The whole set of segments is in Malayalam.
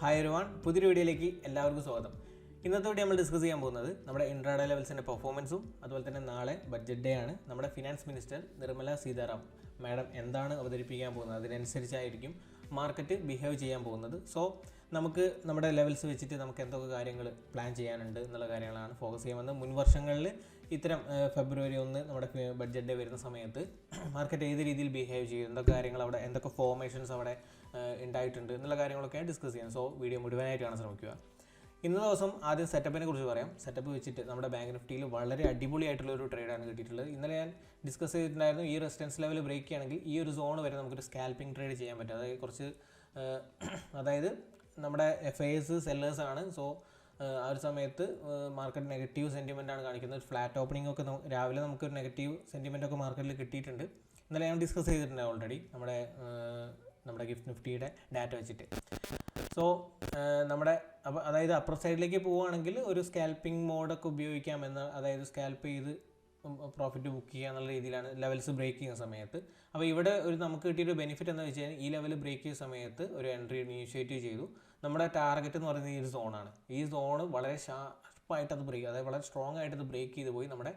ഹായ് എവരിവൺ, പുതിയൊരു വീഡിയോയിലേക്ക് എല്ലാവർക്കും സ്വാഗതം. ഇന്നത്തെ വീഡിയോ നമ്മൾ ഡിസ്കസ് ചെയ്യാൻ പോകുന്നത് നമ്മുടെ ഇൻട്രാഡേ ലെവൽസിൻ്റെ പെർഫോമൻസും അതുപോലെ തന്നെ നാളെ ബഡ്ജറ്റ് ഡേ ആണ്. നമ്മുടെ finance minister Nirmala Sitaram madam എന്താണ് അവതരിപ്പിക്കാൻ പോകുന്നത് അതിനനുസരിച്ചായിരിക്കും മാർക്കറ്റ് ബിഹേവ് ചെയ്യാൻ പോകുന്നത്. സോ നമുക്ക് നമ്മുടെ ലെവൽസ് വെച്ചിട്ട് നമുക്ക് എന്തൊക്കെ കാര്യങ്ങൾ പ്ലാൻ ചെയ്യാനുണ്ട് എന്നുള്ള കാര്യങ്ങളാണ് ഫോക്കസ് ചെയ്യുന്നത്. മുൻ വർഷങ്ങളിൽ ഇത്തരം ഫെബ്രുവരി 1 നമ്മുടെ ബഡ്ജറ്റ് ഡേ വരുന്ന സമയത്ത് മാർക്കറ്റ് ഏത് രീതിയിൽ ബിഹേവ് ചെയ്യും, എന്തൊക്കെ കാര്യങ്ങൾ അവിടെ, എന്തൊക്കെ ഫോർമേഷൻസ് അവിടെ ഉണ്ടായിട്ടുണ്ട് എന്നുള്ള കാര്യങ്ങളൊക്കെ ഡിസ്കസ് ചെയ്യാം. സോ വീഡിയോ മുഴുവനായിട്ട് കാണാൻ ശ്രമിക്കുക. ഇന്നത്തെ ദിവസം ആദ്യം സെറ്റപ്പിനെ കുറിച്ച് പറയാം. സെറ്റപ്പ് വെച്ചിട്ട് നമ്മുടെ ബാങ്ക് നിഫ്റ്റിയിൽ വളരെ അടിപൊളിയായിട്ടുള്ള ഒരു ട്രേഡാണ് കിട്ടിയിട്ടുള്ളത്. ഇന്നലെ ഞാൻ ഡിസ്കസ് ചെയ്തിട്ടുണ്ടായിരുന്നു, ഈ റെസിസ്റ്റൻസ് ലെവൽ ബ്രേക്ക് ചെയ്യുകയാണെങ്കിൽ ഈ ഒരു സോൺ വരെ നമുക്കൊരു സ്കാൽപ്പിംഗ് ട്രേഡ് ചെയ്യാൻ പറ്റും. അതായത് കുറച്ച് അതായത് നമ്മുടെ ഫേസ് സെല്ലേഴ്സ് ആണ്. സോ ആ ഒരു സമയത്ത് മാർക്കറ്റ് നെഗറ്റീവ് സെൻറ്റിമെൻ്റ് ആണ് കാണിക്കുന്നത്. ഫ്ലാറ്റ് ഓപ്പണിംഗ് ഒക്കെ രാവിലെ നമുക്കൊരു നെഗറ്റീവ് സെൻറ്റിമെൻ്റ് ഒക്കെ മാർക്കറ്റിൽ കിട്ടിയിട്ടുണ്ട്. ഇന്നലെ ഞാൻ ഡിസ്കസ് ചെയ്തിട്ടുണ്ട് ഓൾറെഡി നമ്മുടെ ഗിഫ്റ്റ് നിഫ്റ്റിയുടെ ഡാറ്റ വെച്ചിട്ട്. സോ നമ്മുടെ അതായത് അപ്പർ സൈഡിലേക്ക് പോവുകയാണെങ്കിൽ ഒരു സ്കാൽപ്പിംഗ് മോഡൊക്കെ ഉപയോഗിക്കാം അതായത് സ്കാൽപ്പ് ചെയ്ത് പ്രോഫിറ്റ് ബുക്ക് ചെയ്യുക എന്നുള്ള രീതിയിലാണ് ലെവൽസ് ബ്രേക്ക് ചെയ്യുന്ന സമയത്ത്. അപ്പോൾ ഇവിടെ നമുക്ക് കിട്ടിയൊരു ബെനിഫിറ്റ് എന്ന് വെച്ച് കഴിഞ്ഞാൽ ഈ ലെവൽ ബ്രേക്ക് ചെയ്യുന്ന സമയത്ത് ഒരു എൻട്രി ഇനീഷ്യേറ്റീവ് ചെയ്തു. നമ്മുടെ ടാർഗറ്റ് എന്ന് പറയുന്നത് ഈ ഒരു സോണാണ്. ഈ സോണ് വളരെ ഷാർപ്പായിട്ട് അത് ബ്രേക്ക്, അതായത് വളരെ സ്ട്രോങ് ആയിട്ട് അത് ബ്രേക്ക് ചെയ്ത് പോയി നമ്മുടെ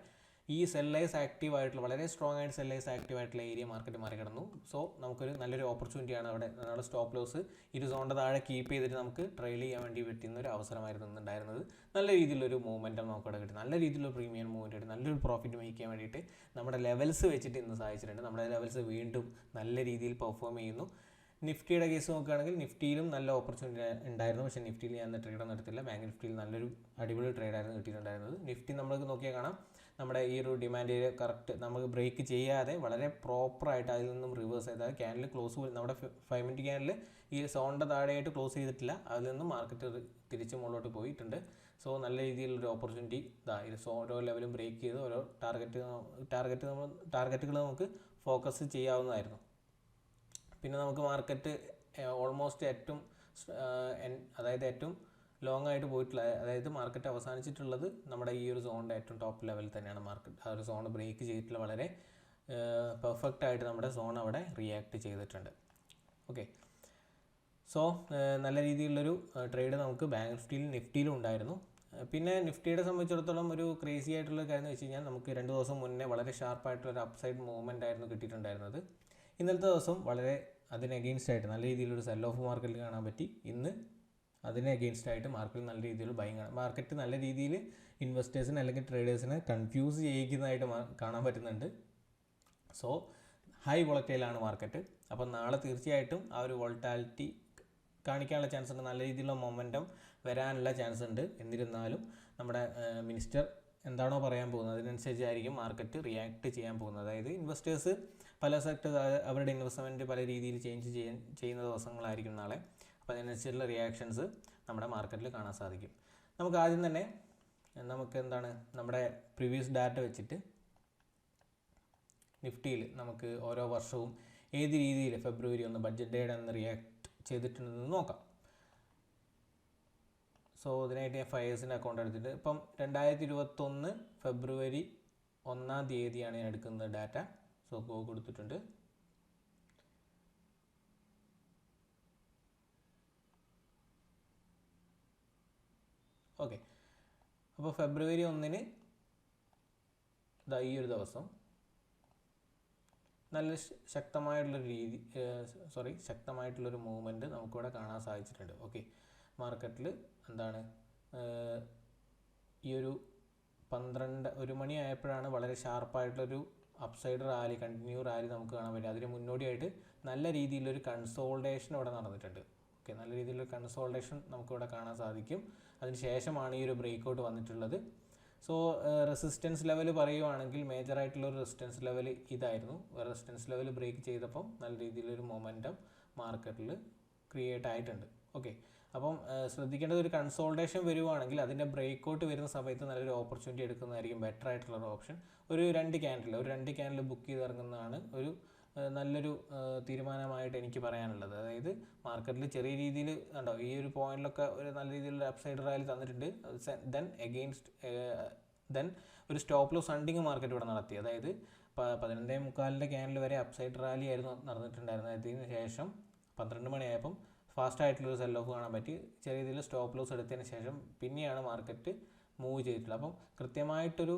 ഈ സെല്ലേഴ്സ് ആക്റ്റീവ് ആയിട്ടുള്ള, വളരെ സ്ട്രോങ് ആയിട്ട് സെല്ലേഴ്സ് ആക്റ്റീവ് ആയിട്ടുള്ള ഏരിയ മാർക്കറ്റ് മറികടന്നു. സോ നമുക്കൊരു നല്ലൊരു ഓപ്പർച്യൂണിറ്റിയാണ് അവിടെ. നമ്മുടെ സ്റ്റോപ്പ് ലോസ് ഇരു സോണിൻ്റെ താഴെ കീപ്പ് ചെയ്തിട്ട് നമുക്ക് ട്രെയിൽ ചെയ്യാൻ വേണ്ടി പറ്റുന്ന ഒരു അവസരമായിരുന്നു ഉണ്ടായിരുന്നത്. നല്ല രീതിയിലൊരു മൂവ്മെൻറ്റം നമുക്കവിടെ കിട്ടി, നല്ല രീതിയിലൊരു പ്രീമിയം മൂവ്മെൻറ്റ് കിട്ടി, നല്ലൊരു പ്രോഫിറ്റ് മേക്ക് ചെയ്യാൻ വേണ്ടിയിട്ട് നമ്മുടെ ലെവൽസ് വെച്ചിട്ട് ഇന്ന് സഹായിച്ചിട്ടുണ്ട്. നമ്മുടെ ലെവൽസ് വീണ്ടും നല്ല രീതിയിൽ പെർഫോം ചെയ്യുന്നു. നിഫ്റ്റിയുടെ കേസ് നോക്കുകയാണെങ്കിൽ നിഫ്റ്റിയിലും നല്ല ഓപ്പർച്യൂണിറ്റി ഉണ്ടായിരുന്നു. പക്ഷേ നിഫ്റ്റിയിൽ ഞാൻ ട്രേഡൊന്നും എടുത്തില്ല. ബാങ്ക് നിഫ്റ്റിയിൽ നല്ലൊരു അടിപൊളി ട്രേഡായിരുന്നു കിട്ടിയിട്ടുണ്ടായിരുന്നത്. നിഫ്റ്റി നമുക്ക് നോക്കിയാൽ കാണാം, നമ്മുടെ ഈ ഒരു ഡിമാൻഡ് ഏരിയ കറക്റ്റ് നമുക്ക് ബ്രേക്ക് ചെയ്യാതെ വളരെ പ്രോപ്പറായിട്ട് അതിൽ നിന്നും റിവേഴ്സ് ചെയ്ത്, അതായത് ക്യാനിൽ ക്ലോസ് നമ്മുടെ 5 മിനിറ്റ് ക്യാനിൽ ഈ സോണിൻ്റെ താഴെയായിട്ട് ക്ലോസ് ചെയ്തിട്ടില്ല, അതിൽ നിന്നും മാർക്കറ്റ് തിരിച്ച് മുകളിലോട്ട് പോയിട്ടുണ്ട്. സോ നല്ല രീതിയിലുള്ളൊരു ഓപ്പർച്യൂണിറ്റി ഓരോ ലെവലും ബ്രേക്ക് ചെയ്ത് ഓരോ ടാർഗറ്റുകൾ നമുക്ക് ഫോക്കസ് ചെയ്യാവുന്നതായിരുന്നു. പിന്നെ നമുക്ക് മാർക്കറ്റ് ഓൾമോസ്റ്റ് ഏറ്റവും ലോങ് ആയിട്ട് പോയിട്ടുള്ള, അതായത് മാർക്കറ്റ് അവസാനിച്ചിട്ടുള്ളത് നമ്മുടെ ഈ ഒരു സോണിൻ്റെ ഏറ്റവും ടോപ്പ് ലെവലിൽ തന്നെയാണ്. മാർക്കറ്റ് ആ ഒരു സോൺ ബ്രേക്ക് ചെയ്തിട്ടുള്ള വളരെ പെർഫെക്റ്റ് ആയിട്ട് നമ്മുടെ സോൺ അവിടെ റിയാക്ട് ചെയ്തിട്ടുണ്ട്. ഓക്കെ, സോ നല്ല രീതിയിലുള്ളൊരു ട്രേഡ് നമുക്ക് ബാങ്ക് നിഫ്റ്റിയിലും ഉണ്ടായിരുന്നു. പിന്നെ നിഫ്റ്റിയുടെ സംബന്ധിച്ചിടത്തോളം ഒരു ക്രേസി ആയിട്ടുള്ള കാര്യം എന്ന് വെച്ച് കഴിഞ്ഞാൽ നമുക്ക് 2 ദിവസം മുന്നേ വളരെ ഷാർപ്പായിട്ടുള്ളൊരു അപ്സൈഡ് മൂവ്മെൻ്റ് ആയിരുന്നു കിട്ടിയിട്ടുണ്ടായിരുന്നത്. ഇന്നലത്തെ ദിവസം വളരെ അതിന് അഗെയിൻസ്റ്റ് ആയിട്ട് നല്ല രീതിയിലൊരു സെൽ ഓഫ് മാർക്കറ്റിൽ കാണാൻ പറ്റി. ഇന്ന് അതിന് അഗെയിൻസ്റ്റ് ആയിട്ട് മാർക്കറ്റിൽ നല്ല രീതിയിൽ ബൈങ് ആണ്. മാർക്കറ്റ് നല്ല രീതിയിൽ ഇൻവെസ്റ്റേഴ്സിനെ അല്ലെങ്കിൽ ട്രേഡേഴ്സിനെ കൺഫ്യൂസ് ചെയ്യിക്കുന്നതായിട്ട് കാണാൻ പറ്റുന്നുണ്ട്. സോ ഹൈ വോളറ്റൈലാണ് മാർക്കറ്റ്. അപ്പം നാളെ തീർച്ചയായിട്ടും ആ ഒരു വോളറ്റാലിറ്റി കാണിക്കാനുള്ള ചാൻസ് ഉണ്ട്, നല്ല രീതിയിലുള്ള മൊമെൻറ്റം വരാനുള്ള ചാൻസ് ഉണ്ട്. എന്നിരുന്നാലും നമ്മുടെ മിനിസ്റ്റർ എന്താണോ പറയാൻ പോകുന്നത് അതിനനുസരിച്ചായിരിക്കും മാർക്കറ്റ് റിയാക്ട് ചെയ്യാൻ പോകുന്നത്. അതായത് ഇൻവെസ്റ്റേഴ്സ് പല അവരുടെ ഇൻവെസ്റ്റ്മെൻറ്റ് പല രീതിയിൽ ചെയ്യുന്ന ദിവസങ്ങളായിരിക്കും നാളെ. അപ്പോൾ അതിനനുസരിച്ചുള്ള റിയാക്ഷൻസ് നമ്മുടെ മാർക്കറ്റിൽ കാണാൻ സാധിക്കും. നമുക്ക് ആദ്യം തന്നെ നമ്മുടെ പ്രീവിയസ് ഡാറ്റ വെച്ചിട്ട് നിഫ്റ്റിയിൽ നമുക്ക് ഓരോ വർഷവും ഏത് രീതിയിൽ ഫെബ്രുവരി 1 ബഡ്ജറ്റ് ഡേയുടെ അന്ന് റിയാക്ട് ചെയ്തിട്ടുണ്ടെന്ന് നോക്കാം. സോ ഇതിനായിട്ട് ഞാൻ ഫയേഴ്സിൻ്റെ അക്കൗണ്ട് എടുത്തിട്ട് ഇപ്പം 2021 ഫെബ്രുവരി 1 തീയതിയാണ് ഞാൻ എടുക്കുന്നത് ഡാറ്റ. സോ കൊടുത്തിട്ടുണ്ട്. ഓക്കെ, അപ്പോൾ ഫെബ്രുവരി 1 ഈ ഒരു ദിവസം നല്ല ശക്തമായിട്ടുള്ളൊരു മൂവ്മെൻറ്റ് നമുക്കിവിടെ കാണാൻ സാധിച്ചിട്ടുണ്ട്. ഓക്കെ, മാർക്കറ്റിൽ ഈ ഒരു 1 മണി ആയപ്പോഴാണ് വളരെ ഷാർപ്പായിട്ടുള്ളൊരു അപ്സൈഡ് റാലി, കണ്ടിന്യൂ റാലി നമുക്ക് കാണാൻ പറ്റും. അതിന് മുന്നോടിയായിട്ട് നല്ല രീതിയിലൊരു കൺസോൾട്ടേഷൻ ഇവിടെ നടന്നിട്ടുണ്ട്. ഓക്കെ, നല്ല രീതിയിലൊരു കൺസോൾട്ടേഷൻ നമുക്കിവിടെ കാണാൻ സാധിക്കും. അതിന് ശേഷമാണ് ഈ ഒരു ബ്രേക്ക് ഔട്ട് വന്നിട്ടുള്ളത്. സോ റെസിസ്റ്റൻസ് ലെവൽ പറയുവാണെങ്കിൽ മേജറായിട്ടുള്ളൊരു റെസിസ്റ്റൻസ് ലെവൽ ഇതായിരുന്നു. റെസിസ്റ്റൻസ് ലെവൽ ബ്രേക്ക് ചെയ്തപ്പം നല്ല രീതിയിലൊരു മൊമെൻറ്റം മാർക്കറ്റിൽ ക്രിയേറ്റ് ആയിട്ടുണ്ട്. ഓക്കെ, അപ്പം ശ്രദ്ധിക്കേണ്ടത് ഒരു കൺസോൾട്ടേഷൻ വരുവാണെങ്കിൽ അതിൻ്റെ ബ്രേക്ക് ഔട്ട് വരുന്ന സമയത്ത് നല്ലൊരു ഓപ്പർച്യൂണിറ്റി എടുക്കുന്നതായിരിക്കും ബെറ്റർ ആയിട്ടുള്ളൊരു ഓപ്ഷൻ. ഒരു രണ്ട് ക്യാൻഡിൽ ബുക്ക് ചെയ്ത് ഇറങ്ങുന്നതാണ് ഒരു നല്ലൊരു തീരുമാനമായിട്ട് എനിക്ക് പറയാനുള്ളത്. അതായത് മാർക്കറ്റിൽ ചെറിയ രീതിയിൽ ഉണ്ടോ ഈ ഒരു പോയിന്റിലൊക്കെ ഒരു നല്ല രീതിയിലുള്ള അപ്സൈഡ് റാലി തന്നിട്ടുണ്ട്. ദെൻ ഒരു സ്റ്റോപ്പ് ലോസ് ഹണ്ടിങ് മാർക്കറ്റ് ഇവിടെ നടത്തി. അതായത് 11:45 ക്യാൻഡിൽ വരെ അപ്സൈഡ് റാലി ആയിരുന്നു നടന്നിട്ടുണ്ടായിരുന്നത്. അതിന് ശേഷം 12 മണിയായപ്പം ഫാസ്റ്റ് ആയിട്ടുള്ളൊരു സെൽ ഓഫ് കാണാൻ പറ്റി. ചെറിയ രീതിയിൽ സ്റ്റോപ്പ് ലോസ് എടുത്തതിന് ശേഷം പിന്നെയാണ് മാർക്കറ്റ് മൂവ് ചെയ്തിട്ടുള്ളത്. അപ്പം കൃത്യമായിട്ടൊരു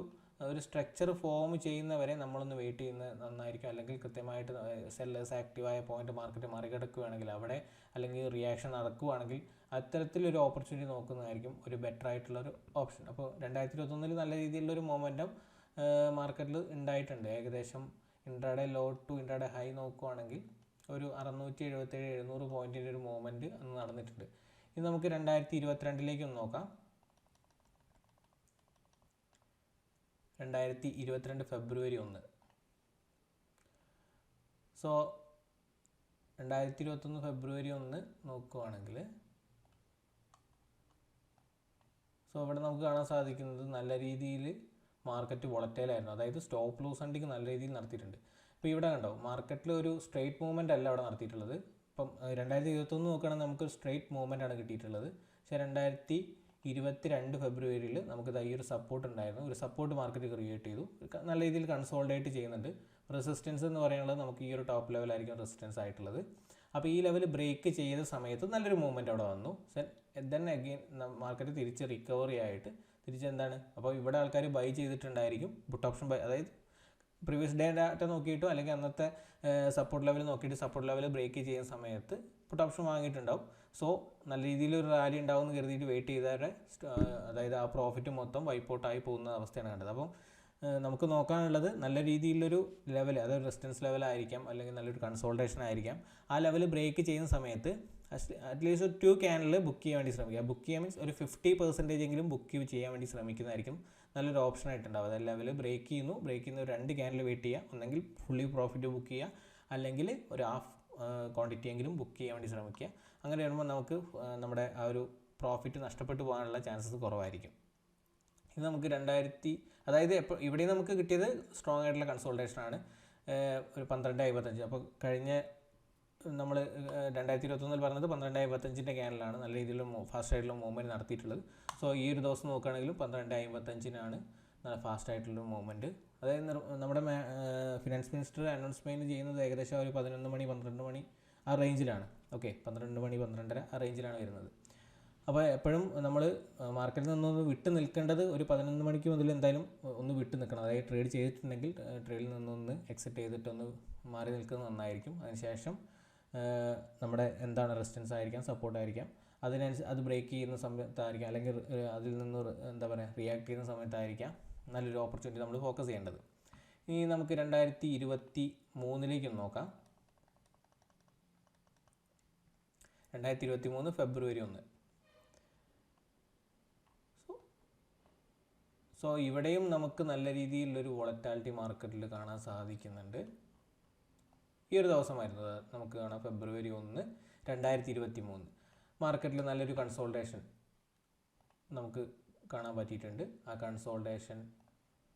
സ്ട്രക്ചർ ഫോം ചെയ്യുന്നവരെ നമ്മളൊന്ന് വെയിറ്റ് ചെയ്യുന്നത് നന്നായിരിക്കും. അല്ലെങ്കിൽ കൃത്യമായിട്ട് സെല്ലേഴ്സ് ആക്റ്റീവായ പോയിന്റ് മാർക്കറ്റ് മറികടക്കുകയാണെങ്കിൽ അവിടെ അല്ലെങ്കിൽ റിയാക്ഷൻ നടക്കുകയാണെങ്കിൽ അത്തരത്തിലൊരു ഓപ്പർച്യൂണിറ്റി നോക്കുന്നതായിരിക്കും ഒരു ബെറ്റർ ആയിട്ടുള്ളൊരു ഓപ്ഷൻ. അപ്പോൾ 2021 നല്ല രീതിയിലുള്ളൊരു മൊമെൻറ്റം മാർക്കറ്റിൽ ഉണ്ടായിട്ടുണ്ട്. ഏകദേശം intraday low to intraday high നോക്കുകയാണെങ്കിൽ ഒരു 677-700 പോയിൻറ്റിൻ്റെ ഒരു മൂവ്മെൻറ്റ് അന്ന് നടന്നിട്ടുണ്ട്. ഇത് നമുക്ക് 2022 ഒന്ന് നോക്കാം. 2022 ഫെബ്രുവരി 1. സോ 2021 ഫെബ്രുവരി 1 നോക്കുകയാണെങ്കിൽ ഇവിടെ നമുക്ക് കാണാൻ സാധിക്കുന്നത് നല്ല രീതിയിൽ മാർക്കറ്റ് വോളറ്റൈലായിരുന്നു. അതായത് സ്റ്റോപ്പ് ലോസ് ഹണ്ടിങ് നല്ല രീതിയിൽ നടത്തിയിട്ടുണ്ട്. അപ്പോൾ ഇവിടെ കണ്ടോ മാർക്കറ്റിൽ ഒരു സ്ട്രെയിറ്റ് മൂവ്മെൻ്റ് അല്ല അവിടെ നടത്തിയിട്ടുള്ളത്. ഇപ്പം 2021 നോക്കുകയാണെങ്കിൽ നമുക്ക് സ്ട്രെയിറ്റ് മൂവ്മെൻ്റ് ആണ് കിട്ടിയിട്ടുള്ളത്. പക്ഷേ 2022 ഫെബ്രുവരിയിൽ നമുക്ക് ഈ ഒരു സപ്പോർട്ട് ഉണ്ടായിരുന്നു. ഒരു സപ്പോർട്ട് മാർക്കറ്റ് ക്രിയേറ്റ് ചെയ്തു, നല്ല രീതിയിൽ കൺസോൾഡേറ്റ് ചെയ്യുന്നുണ്ട്. റെസിസ്റ്റൻസ് എന്ന് പറയുന്നത് നമുക്ക് ഈ ഒരു ടോപ്പ് ലെവലായിരിക്കും റെസിസ്റ്റൻസ് ആയിട്ടുള്ളത്. അപ്പോൾ ഈ ലെവൽ ബ്രേക്ക് ചെയ്ത സമയത്ത് നല്ലൊരു മൂവ്മെൻറ്റ് അവിടെ വന്നു. ദെൻ അഗെയിൻ മാർക്കറ്റ് തിരിച്ച് റിക്കവറി ആയിട്ട് തിരിച്ചെന്താണ്, അപ്പോൾ ഇവിടെ ആൾക്കാർ ബൈ ചെയ്തിട്ടുണ്ടായിരിക്കും. പുട്ട് ഓപ്ഷൻ ബൈ, അതായത് പ്രീവിയസ് ഡേ ഡാറ്റ നോക്കിയിട്ടോ അല്ലെങ്കിൽ അന്നത്തെ സപ്പോർട്ട് ലെവൽ നോക്കിയിട്ട് സപ്പോർട്ട് ലെവൽ ബ്രേക്ക് ചെയ്യുന്ന സമയത്ത് പുട്ട് ഓപ്ഷൻ വാങ്ങിയിട്ടുണ്ടാവും. സോ നല്ല രീതിയിലൊരു റാലി ഉണ്ടാവും എന്ന് കരുതിയിട്ട് വെയിറ്റ് ചെയ്തവരുടെ അതായത് ആ പ്രോഫിറ്റ് മൊത്തം വൈപ്പൗട്ടായി പോകുന്ന അവസ്ഥയാണ് കണ്ടത്. അപ്പം നമുക്ക് നോക്കാനുള്ളത് നല്ല രീതിയിലൊരു ലെവൽ, അതൊരു റെസിസ്റ്റൻസ് ലെവലായിരിക്കാം അല്ലെങ്കിൽ നല്ലൊരു കൺസോൾട്ടേഷൻ ആയിരിക്കാം. ആ ലെവൽ ബ്രേക്ക് ചെയ്യുന്ന സമയത്ത് അറ്റ്ലീസ്റ്റ് ഒരു 2 ക്യാനിൽ ബുക്ക് ചെയ്യാൻ വേണ്ടി ശ്രമിക്കുക. ബുക്ക് ചെയ്യാൻ മീൻസ് ഒരു 50% എങ്കിലും ബുക്ക് ചെയ്യാൻ വേണ്ടി ശ്രമിക്കുന്നതായിരിക്കും നല്ലൊരു ഓപ്ഷൻ ആയിട്ടുണ്ടാവും. അതായത് ലെവൽ ബ്രേക്ക് ചെയ്യുന്ന ഒരു 2 ക്യാനിൽ വെയിറ്റ് ചെയ്യുക. ഒന്നെങ്കിൽ ഫുള്ളി പ്രോഫിറ്റ് ബുക്ക് ചെയ്യുക, അല്ലെങ്കിൽ ഒരു ഹാഫ് ക്വാണ്ടിറ്റി എങ്കിലും ബുക്ക് ചെയ്യാൻ വേണ്ടി ശ്രമിക്കുക. അങ്ങനെ വരുമ്പോൾ നമുക്ക് നമ്മുടെ ആ ഒരു പ്രോഫിറ്റ് നഷ്ടപ്പെട്ടു പോകാനുള്ള ചാൻസസ് കുറവായിരിക്കും. ഇത് നമുക്ക് അതായത് ഇവിടെ നമുക്ക് കിട്ടിയത് സ്ട്രോങ് ആയിട്ടുള്ള കൺസോൾട്ടേഷനാണ്, ഒരു 12.55. അപ്പോൾ കഴിഞ്ഞ നമ്മൾ 2021 പറഞ്ഞത് 12.55 ക്യാനിലാണ് നല്ല രീതിയിലുള്ള ഫാസ്റ്റ് ആയിട്ടുള്ള മൂവ്മെൻറ്റ് നടത്തിയിട്ടുള്ളത്. സോ ഈ ഒരു ദിവസം നോക്കുകയാണെങ്കിലും 12.55 നല്ല ഫാസ്റ്റ് ആയിട്ടുള്ള മൂവ്മെൻറ്റ്. അതായത് നമ്മുടെ ഫിനാൻസ് മിനിസ്റ്റർ അനൗൺസ്മെൻറ്റ് ചെയ്യുന്നത് ഏകദേശം ഒരു 11 മണി 12 മണി ആ റേഞ്ചിലാണ്. ഓക്കെ, 12 മണി 12:30 ആ റേഞ്ചിലാണ് വരുന്നത്. അപ്പോൾ എപ്പോഴും നമ്മൾ മാർക്കറ്റിൽ നിന്നൊന്ന് വിട്ട് നിൽക്കേണ്ടത് ഒരു 11 മണിക്ക് മുതൽ എന്തായാലും ഒന്ന് വിട്ട് നിൽക്കണം. അതായത് ട്രേഡ് ചെയ്തിട്ടുണ്ടെങ്കിൽ ട്രേഡിൽ നിന്നൊന്ന് എക്സിറ്റ് ചെയ്തിട്ടൊന്ന് മാറി നിൽക്കുന്നത് നന്നായിരിക്കും. അതിനുശേഷം നമ്മുടെ എന്താണ് റെസിസ്റ്റൻസ് ആയിരിക്കാം, സപ്പോർട്ടായിരിക്കാം, അത് ബ്രേക്ക് ചെയ്യുന്ന സമയത്തായിരിക്കാം അല്ലെങ്കിൽ അതിൽ നിന്ന് റിയാക്ട് ചെയ്യുന്ന സമയത്തായിരിക്കാം നല്ലൊരു ഓപ്പർച്യൂണിറ്റി നമ്മൾ ഫോക്കസ് ചെയ്യേണ്ടത്. ഇനി നമുക്ക് 2023 നോക്കാം. 2023 ഫെബ്രുവരി 1. സോ ഇവിടെയും നമുക്ക് നല്ല രീതിയിലുള്ളൊരു വോളറ്റാലിറ്റി മാർക്കറ്റിൽ കാണാൻ സാധിക്കുന്നുണ്ട്. ഈ ഒരു ദിവസമായിരുന്നു നമുക്ക് കാണാം ഫെബ്രുവരി 1, 2023 മാർക്കറ്റിൽ നല്ലൊരു കൺസോൾട്ടേഷൻ നമുക്ക് കാണാൻ പറ്റിയിട്ടുണ്ട്. ആ കൺസോൾട്ടേഷൻ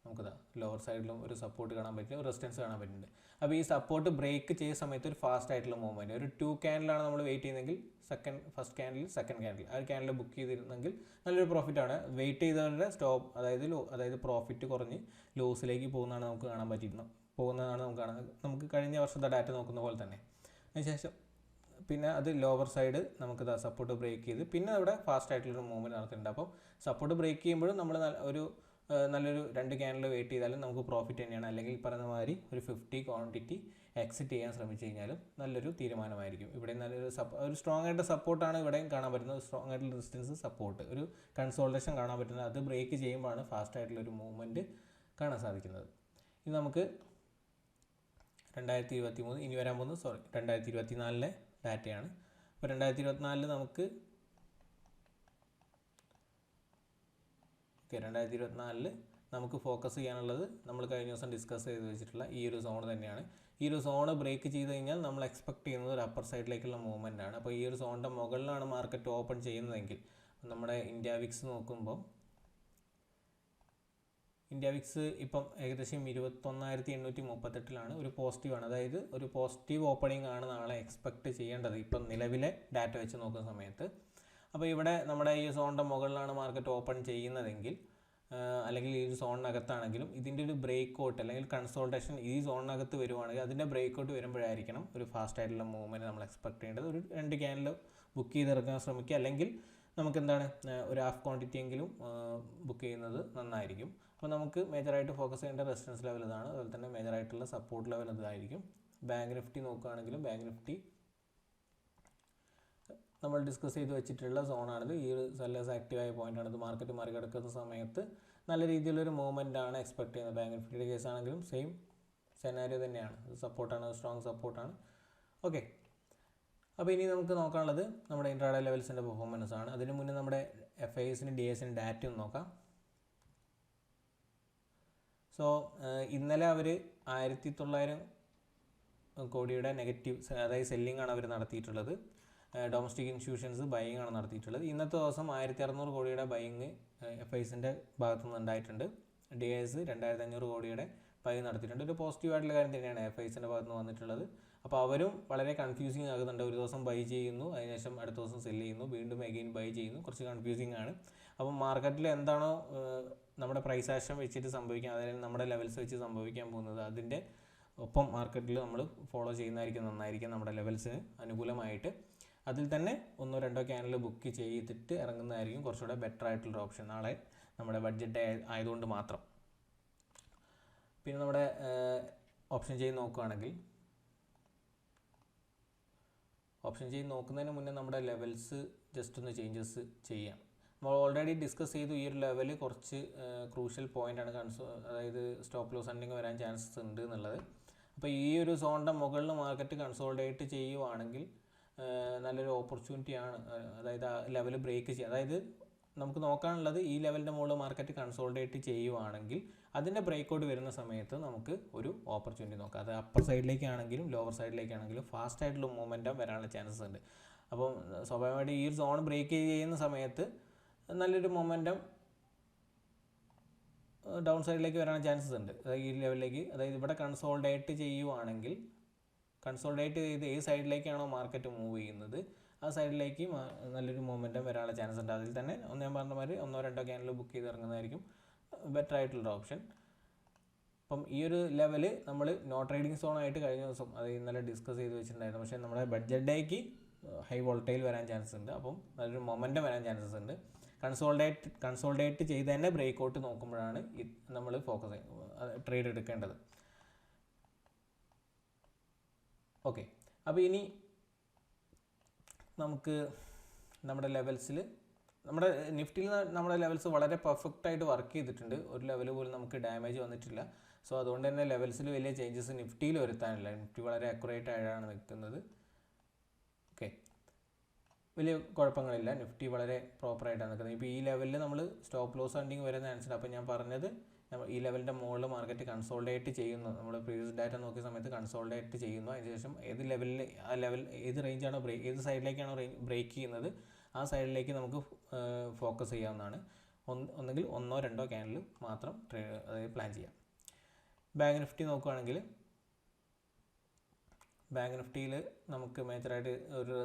നമുക്ക് ലോവർ സൈഡിലും ഒരു സപ്പോർട്ട് കാണാൻ പറ്റും, റെസിസ്റ്റൻസ് കാണാൻ പറ്റുന്നുണ്ട്. അപ്പോൾ ഈ സപ്പോർട്ട് ബ്രേക്ക് ചെയ്യുന്ന സമയത്ത് ഒരു ഫാസ്റ്റ് ആയിട്ടുള്ള മൂവ്മെൻറ്റ്, ഒരു 2 ക്യാനിലാണ് നമ്മൾ വെയിറ്റ് ചെയ്യുന്നതെങ്കിൽ ഫസ്റ്റ് ക്യാനിൽ സെക്കൻഡ് ക്യാനിൽ ആ ഒരു ക്യാനിൽ ബുക്ക് ചെയ്തിരുന്നെങ്കിൽ നല്ലൊരു പ്രോഫിറ്റാണ്. വെയിറ്റ് ചെയ്തവരുടെ സ്റ്റോപ്പ് അതായത് പ്രോഫിറ്റ് കുറഞ്ഞ് ലോസിലേക്ക് പോകുന്നതാണ് നമുക്ക് കാണാൻ നമുക്ക് കഴിഞ്ഞ വർഷത്തെ ഡാറ്റ നോക്കുന്ന പോലെ തന്നെ. അതിനുശേഷം പിന്നെ അത് ലോവർ സൈഡ് നമുക്ക് സപ്പോർട്ട് ബ്രേക്ക് ചെയ്ത് പിന്നെ അവിടെ ഫാസ്റ്റ് ആയിട്ടുള്ളൊരു മൂവ്മെൻറ്റ് നടത്തിയിട്ടുണ്ട്. അപ്പോൾ സപ്പോർട്ട് ബ്രേക്ക് ചെയ്യുമ്പോഴും നമ്മൾ നല്ലൊരു 2 ക്യാനിൽ വെയിറ്റ് ചെയ്താലും നമുക്ക് പ്രോഫിറ്റ് തന്നെയാണ്. അല്ലെങ്കിൽ പറയുന്ന മാതിരി ഒരു 50 ക്വാണ്ടിറ്റി എക്സിറ്റ് ചെയ്യാൻ ശ്രമിച്ചു കഴിഞ്ഞാലും നല്ലൊരു തീരുമാനമായിരിക്കും. ഇവിടെ ഒരു സ്ട്രോങ് ആയിട്ട് സപ്പോർട്ടാണ് ഇവിടെയും കാണാൻ പറ്റുന്നത്. സ്ട്രോങ് ആയിട്ടുള്ള റെസിസ്റ്റൻസ്, സപ്പോർട്ട്, ഒരു കൺസോൾട്ടേഷൻ കാണാൻ പറ്റുന്നത്. അത് ബ്രേക്ക് ചെയ്യുമ്പോഴാണ് ഫാസ്റ്റ് ആയിട്ടുള്ളൊരു മൂവ്മെൻറ്റ് കാണാൻ സാധിക്കുന്നത്. ഇത് നമുക്ക് 2023 ഇനി വരാൻ പോകുന്നത് 2024 ഡാറ്റയാണ്. അപ്പോൾ 2024 നമുക്ക് 2024 നമുക്ക് ഫോക്കസ് ചെയ്യാനുള്ളത് നമ്മൾ കഴിഞ്ഞ ദിവസം ഡിസ്കസ് ചെയ്ത് വെച്ചിട്ടുള്ള ഈ ഒരു സോൺ തന്നെയാണ്. ഈ ഒരു സോണ് ബ്രേക്ക് ചെയ്ത് കഴിഞ്ഞാൽ നമ്മൾ എക്സ്പെക്ട് ചെയ്യുന്നത് ഒരു അപ്പർ സൈഡിലേക്കുള്ള മൂവ്മെൻ്റ് ആണ്. അപ്പോൾ ഈ ഒരു സോണിൻ്റെ മുകളിലാണ് മാർക്കറ്റ് ഓപ്പൺ ചെയ്യുന്നതെങ്കിൽ നമ്മുടെ ഇന്ത്യ വിക്സ് നോക്കുമ്പോൾ ഇന്ത്യ വിക്സ് ഇപ്പം ഏകദേശം 21,838 ഒരു പോസിറ്റീവാണ്. അതായത് ഒരു പോസിറ്റീവ് ഓപ്പണിംഗ് ആണ് നാളെ എക്സ്പെക്റ്റ് ചെയ്യേണ്ടത് ഇപ്പം നിലവിലെ ഡാറ്റ വെച്ച് നോക്കുന്ന സമയത്ത്. അപ്പോൾ ഇവിടെ നമ്മുടെ ഈ സോണിൻ്റെ മുകളിലാണ് മാർക്കറ്റ് ഓപ്പൺ ചെയ്യുന്നതെങ്കിൽ അല്ലെങ്കിൽ ഈ ഒരു സോണിനകത്താണെങ്കിലും ഇതിൻ്റെ ഒരു ബ്രേക്ക് ഔട്ട് അല്ലെങ്കിൽ കൺസോൾട്ടേഷൻ ഈ സോണിനകത്ത് വരുവാണെങ്കിൽ അതിൻ്റെ ബ്രേക്ക് ഔട്ട് വരുമ്പോഴായിരിക്കണം ഒരു ഫാസ്റ്റ് ആയിട്ടുള്ള മൂവ്മെൻറ്റ് നമ്മൾ എക്സ്പെക്ട് ചെയ്യേണ്ടത്. ഒരു 2 ക്യാനിൽ ബുക്ക് ചെയ്തിറക്കാൻ ശ്രമിക്കുക, അല്ലെങ്കിൽ നമുക്ക് എന്താണ് ഒരു ഹാഫ് ക്വാണ്ടിറ്റി എങ്കിലും ബുക്ക് ചെയ്യുന്നത് നന്നായിരിക്കും. അപ്പോൾ നമുക്ക് മേജറായിട്ട് ഫോക്കസ് ചെയ്യേണ്ട റെസിസ്റ്റൻസ് ലെവൽ ഇതാണ്. അതുപോലെ തന്നെ മേജറായിട്ടുള്ള സപ്പോർട്ട് ലെവൽ ഇതായിരിക്കും. ബാങ്ക് നിഫ്റ്റി നോക്കുകയാണെങ്കിലും ബാങ്ക് നിഫ്റ്റി നമ്മൾ ഡിസ്കസ് ചെയ്ത് വെച്ചിട്ടുള്ള സോണാണിത്. ഈ ഒരു സെല്ലേഴ്സ് ആക്റ്റീവായ പോയിൻ്റാണ്. ഇത് മാർക്കറ്റ് മറികടക്കുന്ന സമയത്ത് നല്ല രീതിയിലൊരു മൂവ്മെൻ്റ് ആണ് എക്സ്പെക്ട് ചെയ്യുന്നത്. ബാങ്ക് നിഫ്റ്റിയുടെ കേസാണെങ്കിലും സെയിം സെനാരിയോ തന്നെയാണ്. ഇത് സപ്പോർട്ടാണ്, സ്ട്രോങ് സപ്പോർട്ടാണ്. ഓക്കെ, അപ്പോൾ ഇനി നമുക്ക് നോക്കാനുള്ളത് നമ്മുടെ ഇൻട്രാഡേ ലെവൽസിൻ്റെ പെർഫോമൻസ് ആണ്. അതിന് മുന്നേ നമ്മുടെ FISനും DISനും ഡാറ്റ ഒന്ന് നോക്കാം. സോ ഇന്നലെ അവർ 1900 കോടിയുടെ നെഗറ്റീവ്, അതായത് സെല്ലിംഗ് ആണ് അവർ നടത്തിയിട്ടുള്ളത്. ഡൊമസ്റ്റിക് ഇൻസ്റ്റിറ്റ്യൂഷൻസ് ബൈയിങ് ആണ് നടത്തിയിട്ടുള്ളത്. ഇന്നത്തെ ദിവസം 1600 കോടിയുടെ ബൈയിങ് FISൻ്റെ ഭാഗത്തു നിന്ന് ഉണ്ടായിട്ടുണ്ട്. DIS 2500 കോടിയുടെ ബൈ നടത്തിയിട്ടുണ്ട്. ഒരു പോസിറ്റീവായിട്ടുള്ള കാര്യം തന്നെയാണ് FISൻ്റെ ഭാഗത്ത് നിന്ന് വന്നിട്ടുള്ളത്. അപ്പോൾ അവരും വളരെ കൺഫ്യൂസിങ് ആകുന്നുണ്ട്. ഒരു ദിവസം ബൈ ചെയ്യുന്നു, അതിനുശേഷം അടുത്ത ദിവസം സെല്ല് ചെയ്യുന്നു, വീണ്ടും അഗെയിൻ ബൈ ചെയ്യുന്നു. കുറച്ച് കൺഫ്യൂസിങ് ആണ്. അപ്പം മാർക്കറ്റിൽ എന്താണോ നമ്മുടെ പ്രൈസ് ആക്ഷൻ വെച്ചിട്ട് സംഭവിക്കാൻ, അതായത് നമ്മുടെ ലെവൽസ് വെച്ച് സംഭവിക്കാൻ പോകുന്നത്, അതിൻ്റെ ഒപ്പം മാർക്കറ്റിൽ നമ്മൾ ഫോളോ ചെയ്യുന്നതായിരിക്കും നന്നായിരിക്കും, നമ്മുടെ ലെവൽസിന് അനുകൂലമായിട്ട്. അതിൽ തന്നെ 1-2 ക്യാനിൽ ബുക്ക് ചെയ്തിട്ട് ഇറങ്ങുന്നതായിരിക്കും കുറച്ചുകൂടെ ബെറ്റർ ആയിട്ടുള്ളൊരു ഓപ്ഷൻ, നാളെ നമ്മുടെ ബഡ്ജറ്റ് ആയതുകൊണ്ട് മാത്രം. പിന്നെ നമ്മുടെ ഓപ്ഷൻ ചെയിൻ നോക്കുകയാണെങ്കിൽ, ഓപ്ഷൻ ചെയിൻ നോക്കുന്നതിന് മുന്നേ നമ്മുടെ ലെവൽസ് ജസ്റ്റ് ഒന്ന് ചേഞ്ചസ് ചെയ്യാം. നമ്മൾ ഓൾറെഡി ഡിസ്കസ് ചെയ്തു ഈ ഒരു ലെവൽ കുറച്ച് ക്രൂഷ്യൽ പോയിൻ്റാണ്, അതായത് സ്റ്റോപ്പ് ലോസ് എൻഡിങ് വരാൻ ചാൻസസ് ഉണ്ട് എന്നുള്ളത്. അപ്പോൾ ഈ ഒരു സോണിൻ്റെ മുകളിൽ മാർക്കറ്റ് കൺസോൾഡേറ്റ് ചെയ്യുവാണെങ്കിൽ നല്ലൊരു ഓപ്പർച്യൂണിറ്റിയാണ്. അതായത് ആ ലെവൽ ബ്രേക്ക് ചെയ്യുക, അതായത് നമുക്ക് നോക്കാനുള്ളത് ഈ ലെവലിൻ്റെ മുകളിൽ മാർക്കറ്റ് കൺസോൾഡേറ്റ് ചെയ്യുവാണെങ്കിൽ അതിൻ്റെ ബ്രേക്ക് ഔട്ട് വരുന്ന സമയത്ത് നമുക്ക് ഒരു ഓപ്പർച്യൂണിറ്റി നോക്കാം. അത് അപ്പർ സൈഡിലേക്കാണെങ്കിലും ലോവർ സൈഡിലേക്കാണെങ്കിലും ഫാസ്റ്റ് ആയിട്ടുള്ള മൂവ്മെൻറ്റം വരാനുള്ള ചാൻസസ് ഉണ്ട്. അപ്പം സ്വാഭാവികമായിട്ട് ഈ ഒരു സോൺ ബ്രേക്ക് ചെയ്യുന്ന സമയത്ത് നല്ലൊരു മൊമെൻറ്റം ഡൗൺ സൈഡിലേക്ക് വരാൻ ചാൻസസ് ഉണ്ട്. അതായത് ഈ ലെവലിലേക്ക്, അതായത് ഇവിടെ കൺസോൾഡേറ്റ് ചെയ്യുവാണെങ്കിൽ, കൺസോൾഡേറ്റ് ചെയ്ത് ഏത് സൈഡിലേക്കാണോ മാർക്കറ്റ് മൂവ് ചെയ്യുന്നത് ആ സൈഡിലേക്ക് നല്ലൊരു മൊമെൻറ്റം വരാനുള്ള ചാൻസ് ഉണ്ട്. അതിൽ തന്നെ ഞാൻ പറഞ്ഞ മാതിരി 1-2 ക്യാനിൽ ബുക്ക് ചെയ്ത് ഇറങ്ങുന്നതായിരിക്കും ബെറ്റർ ആയിട്ടുള്ള ഓപ്ഷൻ. അപ്പം ഈ ഒരു ലെവൽ നമ്മൾ നോ ട്രേഡിംഗ് സോണായിട്ട് കഴിഞ്ഞ ദിവസം അത് ഇന്നലെ ഡിസ്കസ് ചെയ്ത് വെച്ചിട്ടുണ്ടായിരുന്നു. പക്ഷേ നമ്മുടെ ബഡ്ജറ്റ് ഡേക്ക് ഹൈ വോൾട്ടൈൽ വരാൻ ചാൻസ് ഉണ്ട്. അപ്പം നല്ലൊരു മൊമെൻറ്റം വരാൻ ചാൻസസ് ഉണ്ട്. കൺസോൾഡേറ്റ് ചെയ്ത് തന്നെ ബ്രേക്ക് ഔട്ട് നോക്കുമ്പോഴാണ് നമ്മൾ ഫോക്കസ് ട്രേഡ് എടുക്കേണ്ടത്. ഓക്കെ, അപ്പോൾ ഇനി നമുക്ക് നമ്മുടെ ലെവൽസിൽ, നമ്മുടെ നിഫ്റ്റിയിൽ നമ്മുടെ ലെവൽസ് വളരെ പെർഫെക്റ്റായിട്ട് വർക്ക് ചെയ്തിട്ടുണ്ട്. ഒരു ലെവൽ പോലും നമുക്ക് ഡാമേജ് വന്നിട്ടില്ല. സോ അതുകൊണ്ട് തന്നെ ലെവൽസിൽ വലിയ ചേഞ്ചസ് നിഫ്റ്റിയിൽ വരുത്താനില്ല. നിഫ്റ്റി വളരെ അക്യുറേറ്റ് ആയിട്ടാണ് നിൽക്കുന്നത്. ഓക്കെ, വലിയ കുഴപ്പങ്ങളില്ല. നിഫ്റ്റി വളരെ പ്രോപ്പറായിട്ടാണ് നിൽക്കുന്നത്. ഇപ്പോൾ ഈ ലെവലിൽ നമ്മൾ സ്റ്റോപ്പ് ലോസ് എൻഡിങ് വരുന്ന ആൻസർ. അപ്പോൾ ഞാൻ പറഞ്ഞത് ഈ ലെവലിൻ്റെ മുകളിൽ മാർക്കറ്റ് കൺസോൾഡേറ്റ് ചെയ്യുന്നു. നമ്മൾ പ്രീവിയസ് ഡാറ്റ നോക്കിയ സമയത്ത് കൺസോൾഡേറ്റ് ചെയ്യുന്നു. അതിനുശേഷം ഏത് ലെവലിൽ ആ ലെവൽ ഏത് റേഞ്ചാണോ ഏത് സൈഡിലേക്കാണോ ബ്രേക്ക് ചെയ്യുന്നത് ആ സൈഡിലേക്ക് നമുക്ക് ഫോക്കസ് ചെയ്യാവുന്നതാണ്. ഒന്നുകിൽ 1-2 ക്യാനിൽ മാത്രം അതായത് പ്ലാൻ ചെയ്യാം. ബാങ്ക് നിഫ്റ്റി നോക്കുകയാണെങ്കിൽ ബാങ്ക് നിഫ്റ്റിയിൽ നമുക്ക് മേജറായിട്ട് ഒരു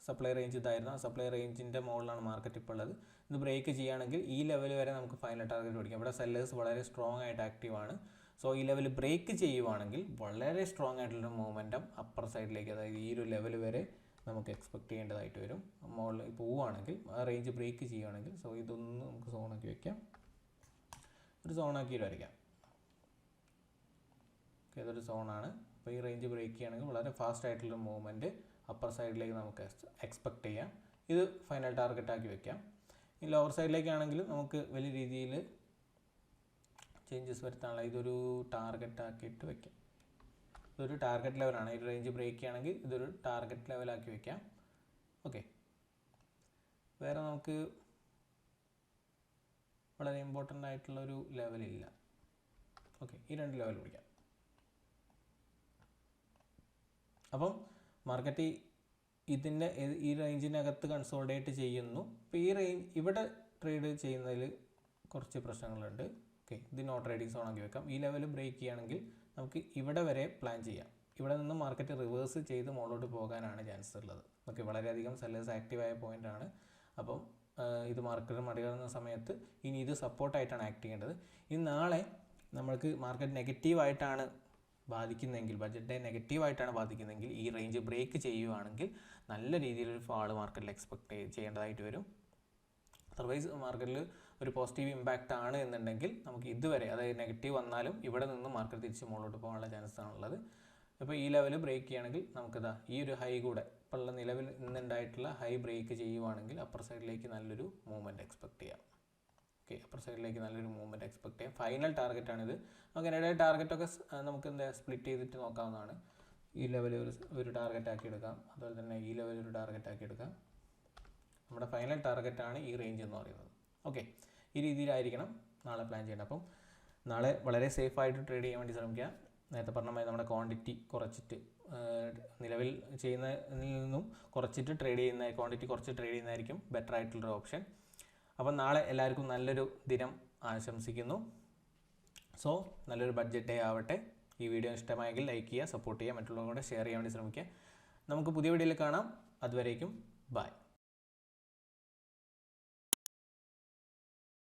സപ്ലൈ റേഞ്ച് ഇതായിരുന്നു. ആ സപ്ലൈ റേഞ്ചിൻ്റെ മുകളിലാണ് മാർക്കറ്റ് ഇപ്പോൾ ഉള്ളത്. ഇത് ബ്രേക്ക് ചെയ്യുകയാണെങ്കിൽ ഈ ലെവൽ വരെ നമുക്ക് ഫൈനൽ ടാർഗറ്റ് പിടിക്കാം. ഇവിടെ സെല്ലേഴ്സ് വളരെ സ്ട്രോങ് ആയിട്ട് ആക്റ്റീവാണ്. സോ ഈ ലെവൽ ബ്രേക്ക് ചെയ്യുവാണെങ്കിൽ വളരെ സ്ട്രോങ് ആയിട്ടുള്ളൊരു മൂവ്മെൻറ്റം അപ്പർ സൈഡിലേക്ക്, അതായത് ഈ ഒരു ലെവൽ വരെ നമുക്ക് എക്സ്പെക്ട് ചെയ്യേണ്ടതായിട്ട് വരും. മുകളിൽ പോവുകയാണെങ്കിൽ ആ റേഞ്ച് ബ്രേക്ക് ചെയ്യുകയാണെങ്കിൽ. സോ ഇതൊന്ന് നമുക്ക് സോണാക്കി വയ്ക്കാം, ഒരു സോണാക്കിയിട്ട് വരയ്ക്കാം. ഓക്കെ, ഇതൊരു സോണാണ്. അപ്പോൾ ഈ റേഞ്ച് ബ്രേക്ക് ചെയ്യുകയാണെങ്കിൽ വളരെ ഫാസ്റ്റ് ആയിട്ടുള്ള മൂവ്മെൻറ്റ് അപ്പർ സൈഡിലേക്ക് നമുക്ക് എക്സ്പെക്ട് ചെയ്യാം. ഇത് ഫൈനൽ ടാർഗറ്റാക്കി വെക്കാം. ഈ ലോവർ സൈഡിലേക്കാണെങ്കിലും നമുക്ക് വലിയ രീതിയിൽ ചേഞ്ചസ് വരുത്താനുള്ള ഇതൊരു ടാർഗറ്റാക്കിയിട്ട് വെക്കാം. ഇതൊരു ടാർഗറ്റ് ലെവലാണ്. ഈ റേഞ്ച് ബ്രേക്ക് ചെയ്യുകയാണെങ്കിൽ ഇതൊരു ടാർഗറ്റ് ലെവലാക്കി വെക്കാം. ഓക്കെ, വേറെ നമുക്ക് വളരെ ഇമ്പോർട്ടൻ്റ് ആയിട്ടുള്ളൊരു ലെവലില്ല. ഓക്കെ, ഈ 2 ലെവൽ പിടിക്കാം. അപ്പം മാർക്കറ്റ് ഇതിൻ്റെ ഈ റേഞ്ചിനകത്ത് കൺസോൾഡേറ്റ് ചെയ്യുന്നു. ഇപ്പോൾ ഈ റേഞ്ച് ഇവിടെ ട്രേഡ് ചെയ്യുന്നതിൽ കുറച്ച് പ്രശ്നങ്ങളുണ്ട്. ഓക്കെ, ഇത് നോ ട്രേഡിംഗ് സോൺ ആക്കി വെക്കാം. ഈ ലെവൽ ബ്രേക്ക് ചെയ്യുകയാണെങ്കിൽ നമുക്ക് ഇവിടെ വരെ പ്ലാൻ ചെയ്യാം. ഇവിടെ നിന്ന് മാർക്കറ്റ് റിവേഴ്സ് ചെയ്ത് മുകളിലോട്ട് പോകാനാണ് ചാൻസ് ഉള്ളത്. ഓക്കെ, വളരെയധികം സെല്ലേഴ്സ് ആക്റ്റീവായ പോയിൻ്റാണ്. അപ്പം ഇത് മാർക്കറ്റ് മറികടന്ന സമയത്ത് ഇനി ഇത് സപ്പോർട്ടായിട്ടാണ് ആക്ട് ചെയ്യേണ്ടത്. ഇനി നാളെ നമ്മൾക്ക് മാർക്കറ്റ് നെഗറ്റീവായിട്ടാണ് ബാധിക്കുന്നതെങ്കിൽ, ബഡ്ജറ്റ് ഡേ നെഗറ്റീവായിട്ടാണ് ബാധിക്കുന്നതെങ്കിൽ, ഈ റേഞ്ച് ബ്രേക്ക് ചെയ്യുകയാണെങ്കിൽ നല്ല രീതിയിലൊരു ഫാള് മാർക്കറ്റിൽ എക്സ്പെക്ട് ചെയ്യേണ്ടതായിട്ട് വരും. അതർവൈസ് മാർക്കറ്റിൽ ഒരു പോസിറ്റീവ് ഇമ്പാക്റ്റ് ആണ് എന്നുണ്ടെങ്കിൽ നമുക്ക് ഇതുവരെ, അതായത് നെഗറ്റീവ് വന്നാലും ഇവിടെ നിന്ന് മാർക്കറ്റ് തിരിച്ച് മുകളിലോട്ട് പോകാനുള്ള ചാൻസ് ആണുള്ളത്. അപ്പോൾ ഈ ലെവൽ ബ്രേക്ക് ചെയ്യുകയാണെങ്കിൽ നമുക്കിതാ ഈ ഒരു ഹൈ കൂടെ ഇപ്പോൾ ഉള്ള നിലവിൽ ഇന്നുണ്ടായിട്ടുള്ള ഹൈ ബ്രേക്ക് ചെയ്യുവാണെങ്കിൽ അപ്പർ സൈഡിലേക്ക് നല്ലൊരു മൂവ്മെൻറ്റ് എക്സ്പെക്ട് ചെയ്യാം. ഓക്കെ, അപ്പർ സൈഡിലേക്ക് നല്ലൊരു മൂവ്മെൻറ്റ് എക്സ്പെക്ട് ചെയ്യാം. ഫൈനൽ ടാർഗറ്റാണിത്. അങ്ങനെ ഇടയിൽ ടാർഗറ്റൊക്കെ നമുക്ക് എന്താ സ്പ്ലിറ്റ് ചെയ്തിട്ട് നോക്കാവുന്നതാണ്. ഈ ലെവൽ ഒരു ടാർഗറ്റ് ആക്കി എടുക്കാം, അതുപോലെ തന്നെ ഈ ലെവൽ ഒരു ടാർഗറ്റ് ആക്കി എടുക്കാം. നമ്മുടെ ഫൈനൽ ടാർഗറ്റാണ് ഈ റേഞ്ച് എന്ന് പറയുന്നത്. ഓക്കെ, ഈ രീതിയിലായിരിക്കണം നാളെ പ്ലാൻ ചെയ്യേണ്ടത്. അപ്പം നാളെ വളരെ സേഫായിട്ട് ട്രേഡ് ചെയ്യാൻ വേണ്ടി ശ്രമിക്കുക. നേരത്തെ പറഞ്ഞ മാതിരി നമ്മുടെ ക്വാണ്ടിറ്റി കുറച്ചിട്ട്, നിലവിൽ ചെയ്യുന്നതിൽ നിന്നും കുറച്ചിട്ട് ട്രേഡ് ചെയ്യുന്ന, ക്വാണ്ടിറ്റി കുറച്ച് ട്രേഡ് ചെയ്യുന്നതായിരിക്കും ബെറ്റർ ആയിട്ടുള്ളൊരു ഓപ്ഷൻ. അപ്പം നാളെ എല്ലാവർക്കും നല്ലൊരു ദിനം ആശംസിക്കുന്നു. സോ നല്ലൊരു ബഡ്ജറ്റ് ഡേ ആവട്ടെ. ഈ വീഡിയോ ഇഷ്ടമായെങ്കിൽ ലൈക്ക് ചെയ്യുക, സപ്പോർട്ട് ചെയ്യുക, മറ്റുള്ളവരോട് ഷെയർ ചെയ്യാൻ വേണ്ടി ശ്രമിക്കുക. നമുക്ക് പുതിയ വീഡിയോയിൽ കാണാം. അതുവരേക്കും ബൈ.